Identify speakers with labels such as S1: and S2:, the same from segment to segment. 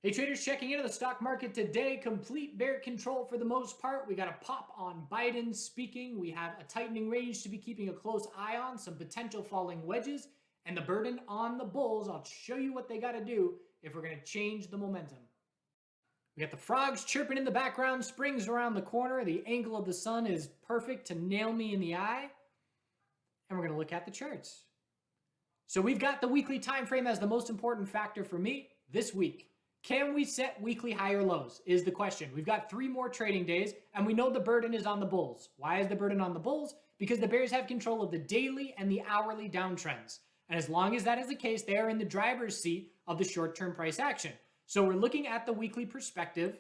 S1: Hey traders, checking into the stock market today. Complete bear control for the most part. We got a pop on Biden speaking. We have a tightening range to be keeping a close eye on, some potential falling wedges, and the burden on the bulls. I'll show you what they got to do if we're going to change the momentum. We got the frogs chirping in the background, springs around the corner. The angle of the sun is perfect to nail me in the eye. And we're going to look at the charts. So we've got the weekly time frame as the most important factor for me this week. Can we set weekly higher lows is the question. We've got 3 more trading days, and we know the burden is on the bulls. Why is the burden on the bulls? Because the bears have control of the daily and the hourly downtrends. And as long as that is the case, they are in the driver's seat of the short-term price action. So we're looking at the weekly perspective,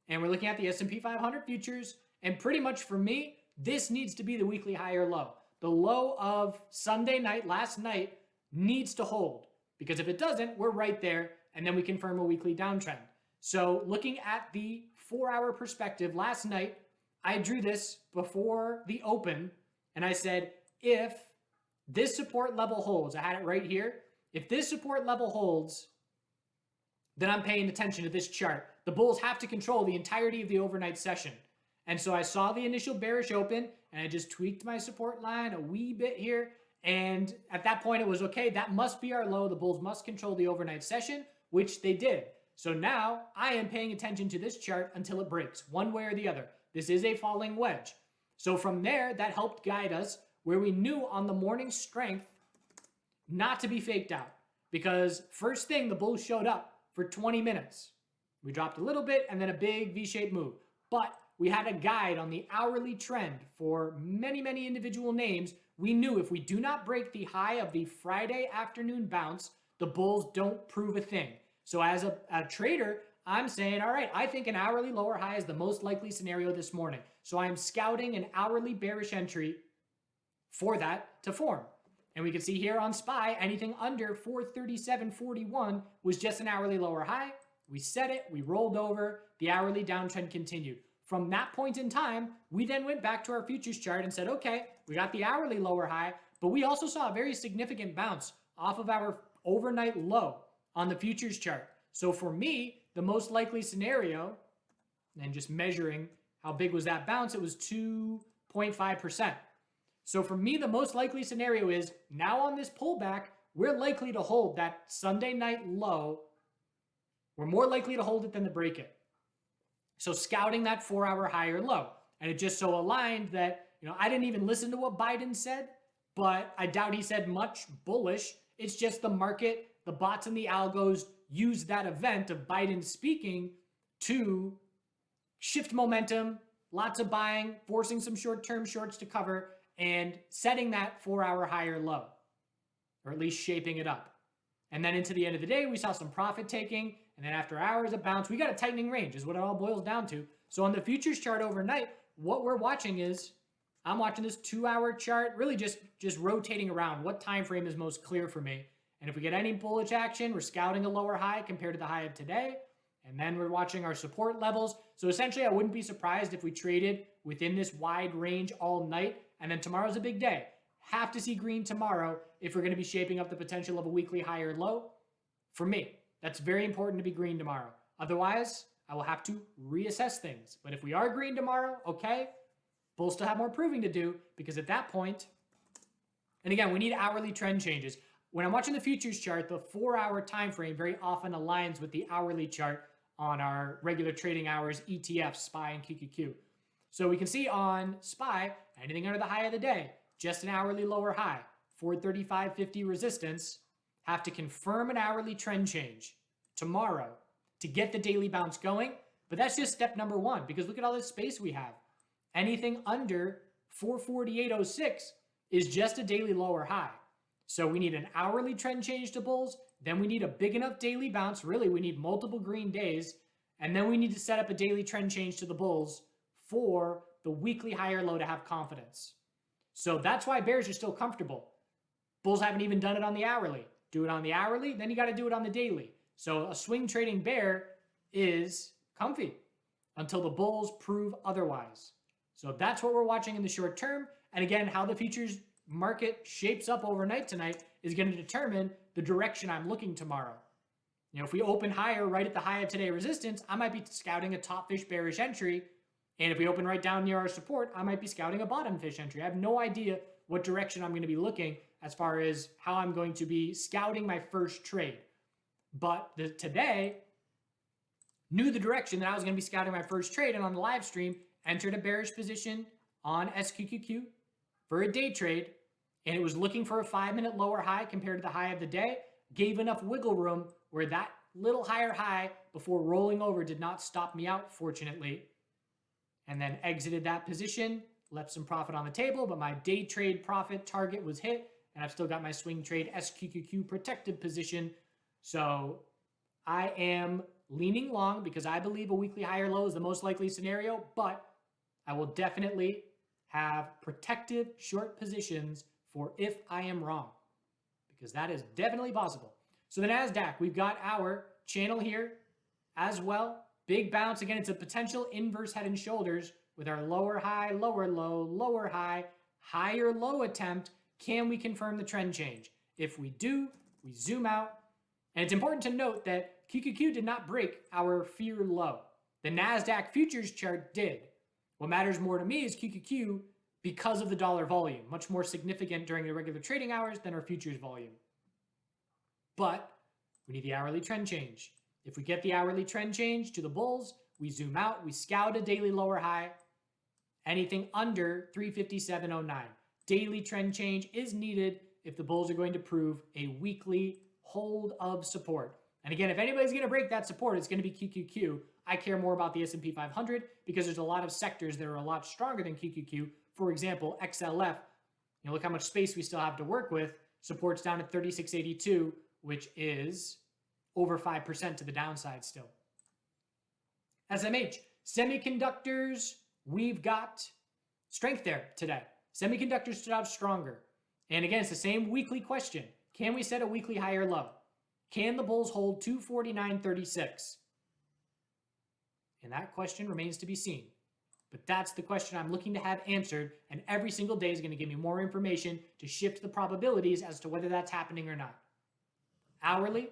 S1: and we're looking at the S&P 500 futures, and pretty much for me, this needs to be the weekly higher low. The low of Sunday night, last night, needs to hold, because if it doesn't, we're right there, and then we confirm a weekly downtrend. So looking at the 4-hour perspective, last night, I drew this before the open, and I said, if this support level holds, I had it right here, if this support level holds, then I'm paying attention to this chart. The bulls have to control the entirety of the overnight session. And so I saw the initial bearish open, and I just tweaked my support line a wee bit here, and at that point it was okay, that must be our low. The bulls must control the overnight session, which they did. So now I am paying attention to this chart until it breaks, one way or the other. This is a falling wedge. So from there, that helped guide us where we knew on the morning strength not to be faked out. Because first thing, the bulls showed up for 20 minutes. We dropped a little bit and then a big V-shaped move. But we had a guide on the hourly trend for many, many individual names. We knew if we do not break the high of the Friday afternoon bounce, the bulls don't prove a thing. So as a trader, I'm saying, all right, I think an hourly lower high is the most likely scenario this morning. So I'm scouting an hourly bearish entry for that to form. And we can see here on SPY, anything under 437.41 was just an hourly lower high. We set it, we rolled over, the hourly downtrend continued. From that point in time, we then went back to our futures chart and said, okay, we got the hourly lower high, but we also saw a very significant bounce off of our overnight low on the futures chart. So for me, the most likely scenario, and just measuring how big was that bounce, it was 2.5%. So for me, the most likely scenario is now on this pullback, we're likely to hold that Sunday night low. We're more likely to hold it than to break it. So scouting that 4-hour higher low. And it just so aligned that, I didn't even listen to what Biden said, but I doubt he said much bullish. It's just the market, the bots and the algos use that event of Biden speaking to shift momentum, lots of buying, forcing some short-term shorts to cover, and setting that 4-hour higher low, or at least shaping it up. And then into the end of the day, we saw some profit taking, and then after hours of bounce, we got a tightening range is what it all boils down to. So on the futures chart overnight, what we're watching is, I'm watching this 2-hour chart, really just rotating around what time frame is most clear for me. And if we get any bullish action, we're scouting a lower high compared to the high of today. And then we're watching our support levels. So essentially, I wouldn't be surprised if we traded within this wide range all night. And then tomorrow's a big day. Have to see green tomorrow if we're going to be shaping up the potential of a weekly higher low. For me, that's very important to be green tomorrow. Otherwise, I will have to reassess things. But if we are green tomorrow, okay, bulls still have more proving to do, because at that point, and again, we need hourly trend changes. When I'm watching the futures chart, the 4-hour time frame very often aligns with the hourly chart on our regular trading hours, ETFs, SPY, and QQQ. So we can see on SPY, anything under the high of the day, just an hourly lower high, 435.50 resistance, have to confirm an hourly trend change tomorrow to get the daily bounce going. But that's just step number 1, because look at all this space we have. Anything under 448.06 is just a daily lower high. So we need an hourly trend change to bulls, then we need a big enough daily bounce, really we need multiple green days, and then we need to set up a daily trend change to the bulls for the weekly higher low to have confidence. So that's why bears are still comfortable. Bulls haven't even done it on the hourly. Do it on the hourly, then you got to do it on the daily. So a swing trading bear is comfy until the bulls prove otherwise. So that's what we're watching in the short term. And again, how the futures market shapes up overnight tonight is going to determine the direction I'm looking tomorrow. If we open higher right at the high of today resistance, I might be scouting a top fish bearish entry. And if we open right down near our support, I might be scouting a bottom fish entry. I have no idea what direction I'm going to be looking as far as how I'm going to be scouting my first trade. But today, knew the direction that I was going to be scouting my first trade, and on the live stream, entered a bearish position on SQQQ for a day trade, and it was looking for a 5-minute lower high compared to the high of the day, gave enough wiggle room where that little higher high before rolling over did not stop me out, fortunately, and then exited that position, left some profit on the table, but my day trade profit target was hit, and I've still got my swing trade SQQQ protected position. So I am leaning long because I believe a weekly higher low is the most likely scenario, but I will definitely have protective short positions for if I am wrong, because that is definitely possible. So the NASDAQ, we've got our channel here as well. Big bounce. Again, it's a potential inverse head and shoulders with our lower high, lower low, lower high, higher low attempt. Can we confirm the trend change? If we do, we zoom out. And it's important to note that QQQ did not break our fear low. The NASDAQ futures chart did. What matters more to me is QQQ because of the dollar volume, much more significant during the regular trading hours than our futures volume. But we need the hourly trend change. If we get the hourly trend change to the bulls, we zoom out, we scout a daily lower high, anything under 357.09. Daily trend change is needed if the bulls are going to prove a weekly hold of support. And again, if anybody's going to break that support, it's going to be QQQ. I care more about the S&P 500 because there's a lot of sectors that are a lot stronger than QQQ. For example, XLF, look how much space we still have to work with. Support's down at 36.82, which is over 5% to the downside still. SMH, semiconductors, we've got strength there today. Semiconductors stood out stronger. And again, it's the same weekly question. Can we set a weekly higher low? Can the bulls hold 249.36? And that question remains to be seen. But that's the question I'm looking to have answered, and every single day is going to give me more information to shift the probabilities as to whether that's happening or not. Hourly.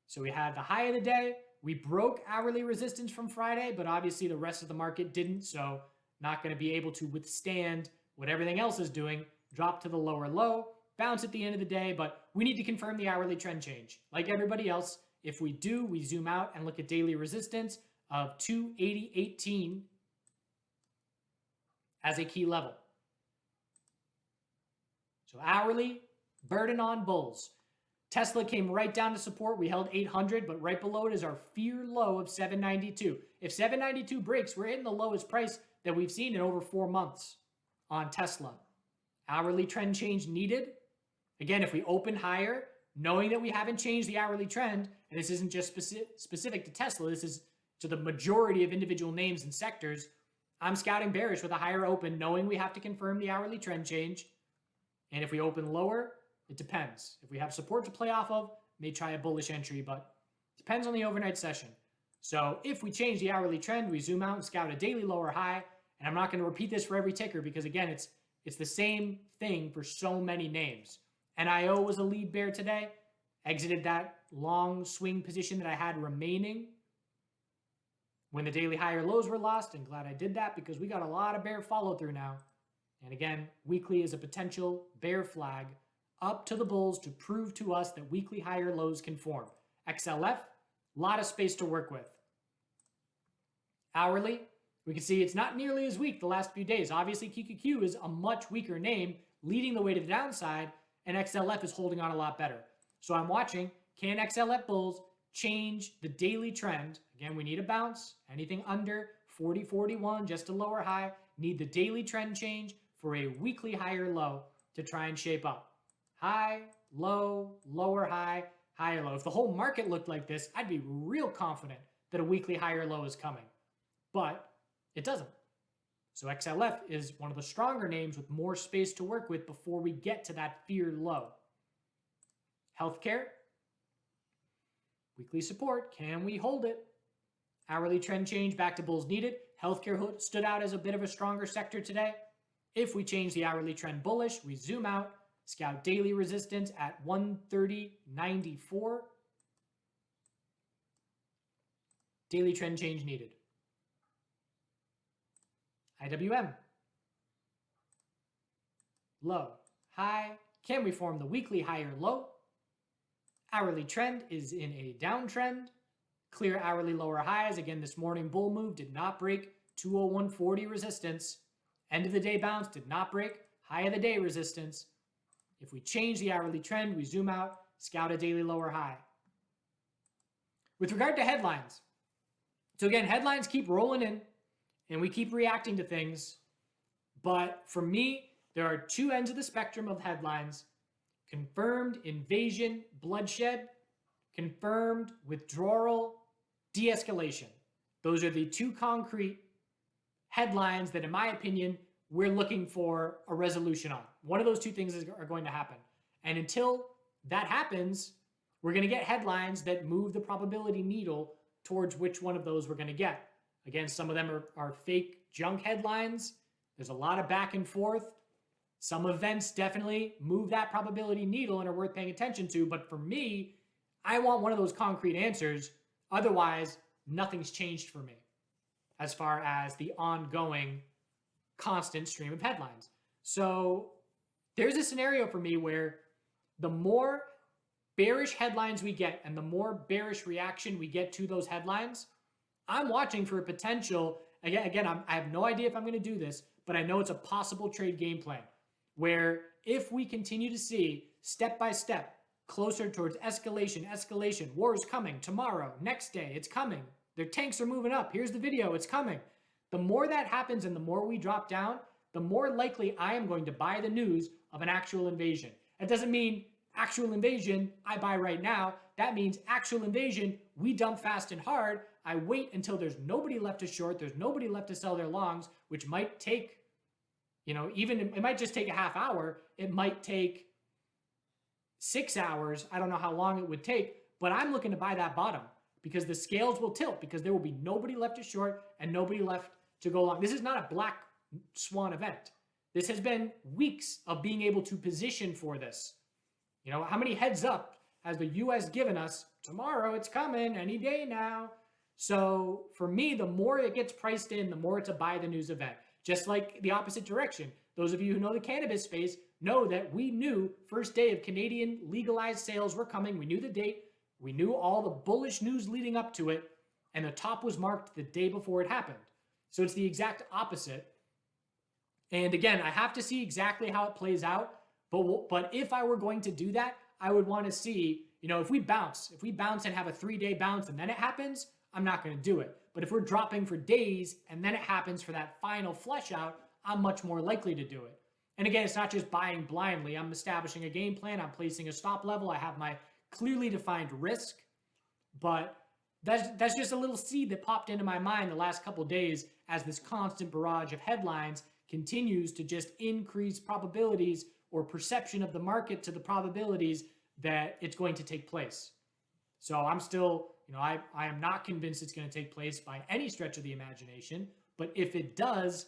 S1: So we had the high of the day. We broke hourly resistance from Friday, but obviously the rest of the market didn't, so not going to be able to withstand what everything else is doing. Drop to the lower low, bounce at the end of the day, but we need to confirm the hourly trend change. Like everybody else, if we do, we zoom out and look at daily resistance of 280.18 as a key level. So hourly, burden on bulls. Tesla came right down to support. We held 800, but right below it is our fear low of 792. If 792 breaks, we're hitting the lowest price that we've seen in over 4 months on Tesla. Hourly trend change needed. Again, if we open higher, knowing that we haven't changed the hourly trend, and this isn't just specific to Tesla, this is to the majority of individual names and sectors, I'm scouting bearish with a higher open, knowing we have to confirm the hourly trend change. And if we open lower, it depends. If we have support to play off of, may try a bullish entry, but depends on the overnight session. So if we change the hourly trend, we zoom out and scout a daily lower high. And I'm not going to repeat this for every ticker because, again, it's the same thing for so many names. NIO was a lead bear today. Exited that long swing position that I had remaining when the daily higher lows were lost, and glad I did that because we got a lot of bear follow through now. And again, weekly is a potential bear flag up to the bulls to prove to us that weekly higher lows can form. XLF, a lot of space to work with. Hourly, we can see it's not nearly as weak the last few days. Obviously, QQQ is a much weaker name, leading the way to the downside, and XLF is holding on a lot better. So I'm watching, can XLF bulls change the daily trend? Again, we need a bounce. Anything under 40.41, just a lower high. Need the daily trend change for a weekly higher low to try and shape up. High, low, lower high, higher low. If the whole market looked like this, I'd be real confident that a weekly higher low is coming. But it doesn't. So XLF is one of the stronger names with more space to work with before we get to that fear low. Healthcare. Weekly support. Can we hold it? Hourly trend change back to bulls needed. Healthcare stood out as a bit of a stronger sector today. If we change the hourly trend bullish, we zoom out, scout daily resistance at 130.94. Daily trend change needed. IWM. Low. High. Can we form the weekly high or low? Hourly trend is in a downtrend. Clear hourly lower highs. Again, this morning bull move did not break 201.40 resistance. End of the day bounce did not break high of the day resistance. If we change the hourly trend, we zoom out, scout a daily lower high. With regard to headlines, so again, headlines keep rolling in and we keep reacting to things. But for me, there are two ends of the spectrum of headlines: confirmed invasion, bloodshed, confirmed withdrawal, de-escalation. Those are the two concrete headlines that, in my opinion, we're looking for a resolution on. One of those two things are going to happen. And until that happens, we're going to get headlines that move the probability needle towards which one of those we're going to get. Again, some of them are fake junk headlines. There's a lot of back and forth. Some events definitely move that probability needle and are worth paying attention to. But for me, I want one of those concrete answers. Otherwise, nothing's changed for me as far as the ongoing constant stream of headlines. So there's a scenario for me where the more bearish headlines we get and the more bearish reaction we get to those headlines, I'm watching for a potential. Again, I have no idea if I'm going to do this, but I know it's a possible trade game plan where if we continue to see step by step closer towards escalation, war is coming tomorrow, next day, it's coming. Their tanks are moving up. Here's the video. It's coming. The more that happens and the more we drop down, the more likely I am going to buy the news of an actual invasion. That doesn't mean actual invasion, I buy right now. That means actual invasion, we dump fast and hard. I wait until there's nobody left to short, there's nobody left to sell their longs, which might take, even it might just take a half hour. It might take 6 hours. I don't know how long it would take, but I'm looking to buy that bottom because the scales will tilt because there will be nobody left to short and nobody left to go long. This is not a black swan event. This has been weeks of being able to position for this. How many heads up has the US given us? Tomorrow it's coming, any day now. So for me, the more it gets priced in, the more it's a buy the news event. Just like the opposite direction. Those of you who know the cannabis space know that we knew first day of Canadian legalized sales were coming. We knew the date. We knew all the bullish news leading up to it. And the top was marked the day before it happened. So it's the exact opposite. And again, I have to see exactly how it plays out. But if I were going to do that, I would want to see, if we bounce and have a 3-day bounce and then it happens, I'm not going to do it. But if we're dropping for days and then it happens for that final flush out, I'm much more likely to do it. And again, it's not just buying blindly. I'm establishing a game plan. I'm placing a stop level. I have my clearly defined risk. But that's just a little seed that popped into my mind the last couple of days as this constant barrage of headlines continues to just increase probabilities or perception of the market to the probabilities that it's going to take place. So I'm still, I am not convinced it's going to take place by any stretch of the imagination. But if it does,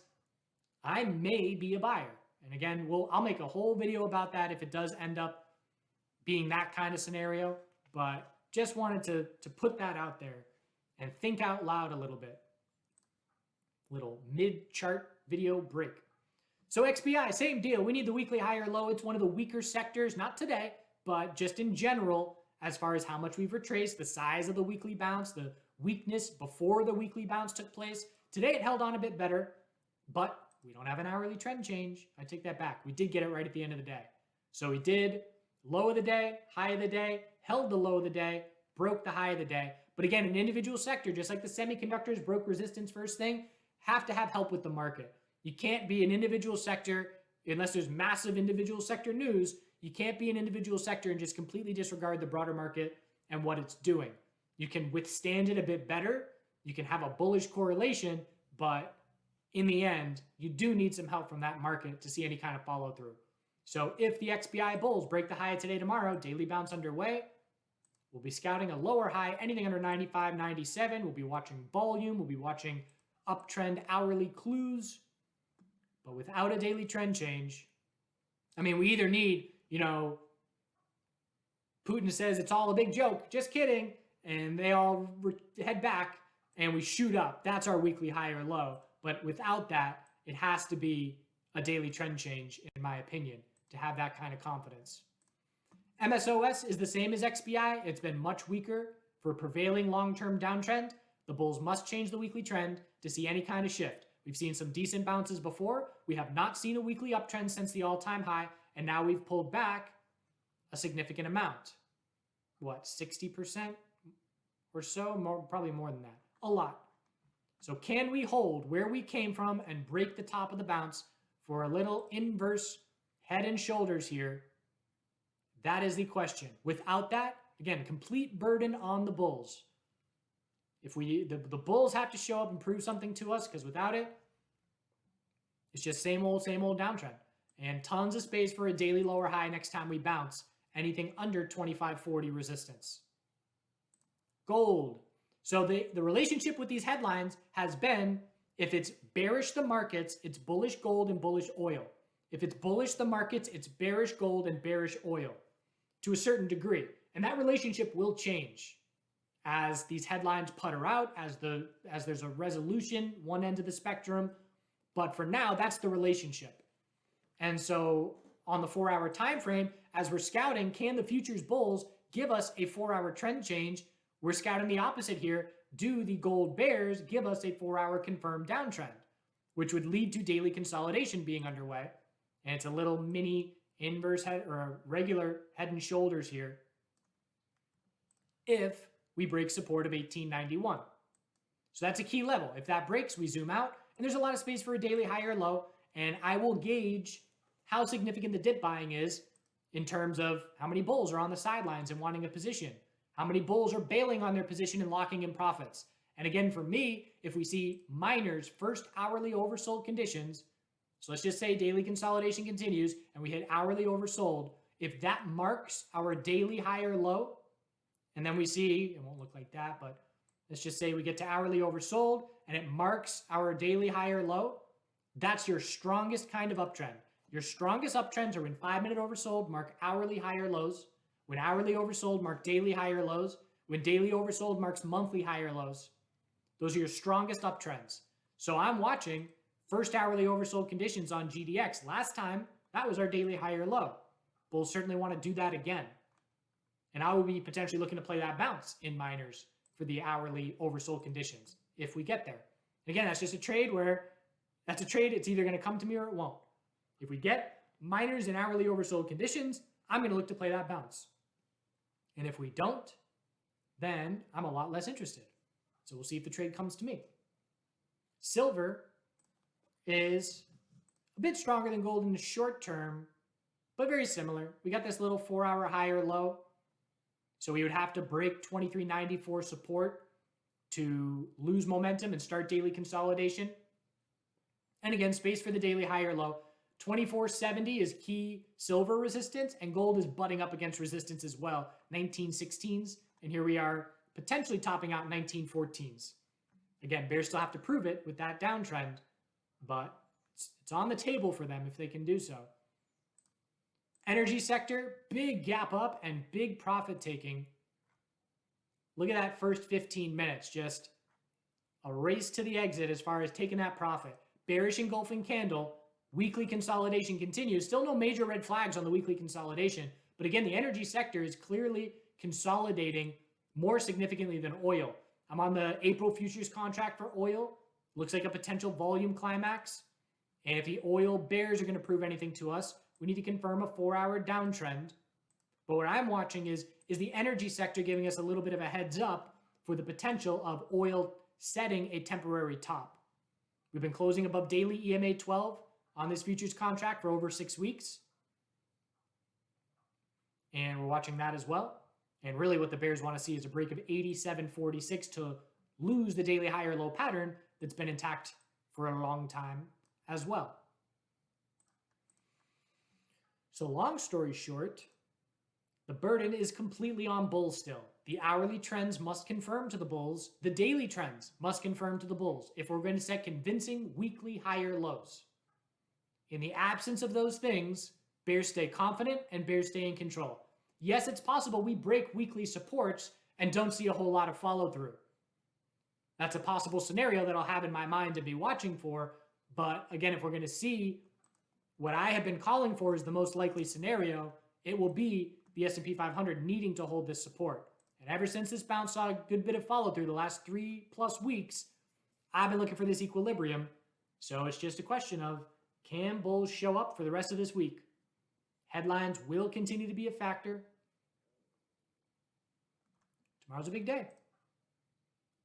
S1: I may be a buyer. And again, I'll make a whole video about that if it does end up being that kind of scenario. But just wanted to put that out there and think out loud a little bit. Little mid-chart video break. So XBI, same deal. We need the weekly high or low. It's one of the weaker sectors, not today, but just in general, as far as how much we've retraced, the size of the weekly bounce, the weakness before the weekly bounce took place. Today it held on a bit better, but we don't have an hourly trend change. I take that back. We did get it right at the end of the day. So we did low of the day, high of the day, held the low of the day, broke the high of the day. But again, an individual sector, just like the semiconductors broke resistance first thing, have to have help with the market. You can't be an individual sector unless there's massive individual sector news. You can't be an individual sector and just completely disregard the broader market and what it's doing. You can withstand it a bit better. You can have a bullish correlation, but in the end, you do need some help from that market to see any kind of follow through. So if the XBI bulls break the high of today, tomorrow, daily bounce underway, we'll be scouting a lower high, anything under 95, 97. We'll be watching volume. We'll be watching uptrend hourly clues. But without a daily trend change, we either need, Putin says it's all a big joke, just kidding, and they all head back, and we shoot up. That's our weekly high or low. But without that, it has to be a daily trend change, in my opinion, to have that kind of confidence. MSOS is the same as XBI. It's been much weaker for prevailing long-term downtrend. The bulls must change the weekly trend to see any kind of shift. We've seen some decent bounces before. We have not seen a weekly uptrend since the all-time high, and now we've pulled back a significant amount. What, 60% or so? More, probably more than that. A lot. So can we hold where we came from and break the top of the bounce for a little inverse head and shoulders here? That is the question. Without that, again, complete burden on the bulls. If the bulls have to show up and prove something to us, because without it, it's just same old downtrend. And tons of space for a daily lower high next time we bounce. Anything under 2540 resistance. Gold. So the relationship with these headlines has been, if it's bearish the markets, it's bullish gold and bullish oil. If it's bullish the markets, it's bearish gold and bearish oil to a certain degree. And that relationship will change as these headlines putter out, as there's a resolution, one end of the spectrum. But for now, that's the relationship. And so on the 4-hour time frame, as we're scouting, can the futures bulls give us a 4-hour trend change? We're scouting the opposite here. Do the gold bears give us a 4-hour confirmed downtrend, which would lead to daily consolidation being underway? And it's a little mini inverse head or a regular head and shoulders here if we break support of 1891. So that's a key level. If that breaks, we zoom out, and there's a lot of space for a daily high or low, and I will gauge how significant the dip buying is in terms of how many bulls are on the sidelines and wanting a position, how many bulls are bailing on their position and locking in profits. And again, for me, if we see miners first hourly oversold conditions, so let's just say daily consolidation continues and we hit hourly oversold, if that marks our daily high or low, and then we see, it won't look like that, but let's just say we get to hourly oversold and it marks our daily high or low, that's your strongest kind of uptrend. Your strongest uptrends are when 5-minute oversold, mark hourly higher lows. When hourly oversold, mark daily higher lows. When daily oversold, marks monthly higher lows. Those are your strongest uptrends. So I'm watching first hourly oversold conditions on GDX. Last time, that was our daily higher low. Bulls certainly want to do that again. And I will be potentially looking to play that bounce in miners for the hourly oversold conditions if we get there. And again, that's just a trade where that's a trade. It's either going to come to me or it won't. If we get miners in hourly oversold conditions, I'm going to look to play that bounce. And if we don't, then I'm a lot less interested. So we'll see if the trade comes to me. Silver is a bit stronger than gold in the short term, but very similar. We got this little 4-hour high or low. So we would have to break 2394 support to lose momentum and start daily consolidation. And again, space for the daily high or low. 2470 is key silver resistance, and gold is butting up against resistance as well. 1916s, and here we are potentially topping out 1914s. Again, bears still have to prove it with that downtrend, but it's on the table for them if they can do so. Energy sector, big gap up and big profit taking. Look at that first 15 minutes, just a race to the exit as far as taking that profit. Bearish engulfing candle, weekly consolidation continues. Still no major red flags on the weekly consolidation, but again, the energy sector is clearly consolidating more significantly than oil. I'm on the April futures contract for oil. Looks like a potential volume climax. And if the oil bears are going to prove anything to us, we need to confirm a 4-hour downtrend. But what I'm watching is the energy sector giving us a little bit of a heads up for the potential of oil setting a temporary top. We've been closing above daily EMA 12 on this futures contract for over 6 weeks. And we're watching that as well. And really what the bears want to see is a break of 87.46 to lose the daily high or low pattern that's been intact for a long time as well. So long story short, the burden is completely on bulls still. The hourly trends must confirm to the bulls. The daily trends must confirm to the bulls if we're going to set convincing weekly higher lows. In the absence of those things, bears stay confident and bears stay in control. Yes, it's possible we break weekly supports and don't see a whole lot of follow through. That's a possible scenario that I'll have in my mind to be watching for. But again, if we're going to see what I have been calling for is the most likely scenario, it will be the S&P 500 needing to hold this support. And ever since this bounce saw a good bit of follow through the last 3+ weeks, I've been looking for this equilibrium. So it's just a question of, can bulls show up for the rest of this week? Headlines will continue to be a factor. Tomorrow's a big day.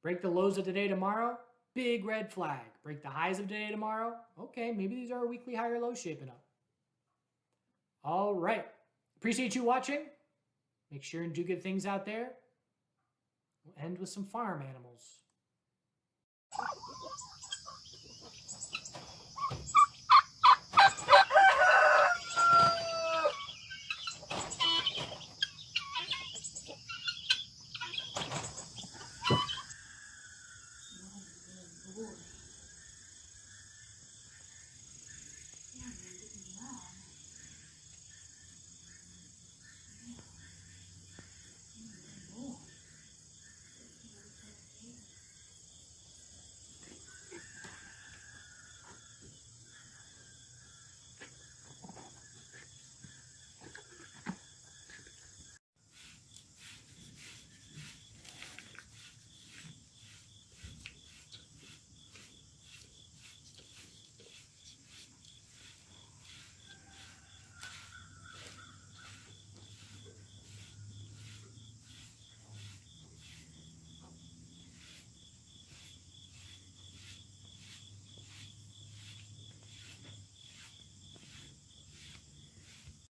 S1: Break the lows of today tomorrow, big red flag. Break the highs of today tomorrow. Okay, maybe these are our weekly higher lows shaping up. All right. Appreciate you watching. Make sure and do good things out there. We'll end with some farm animals.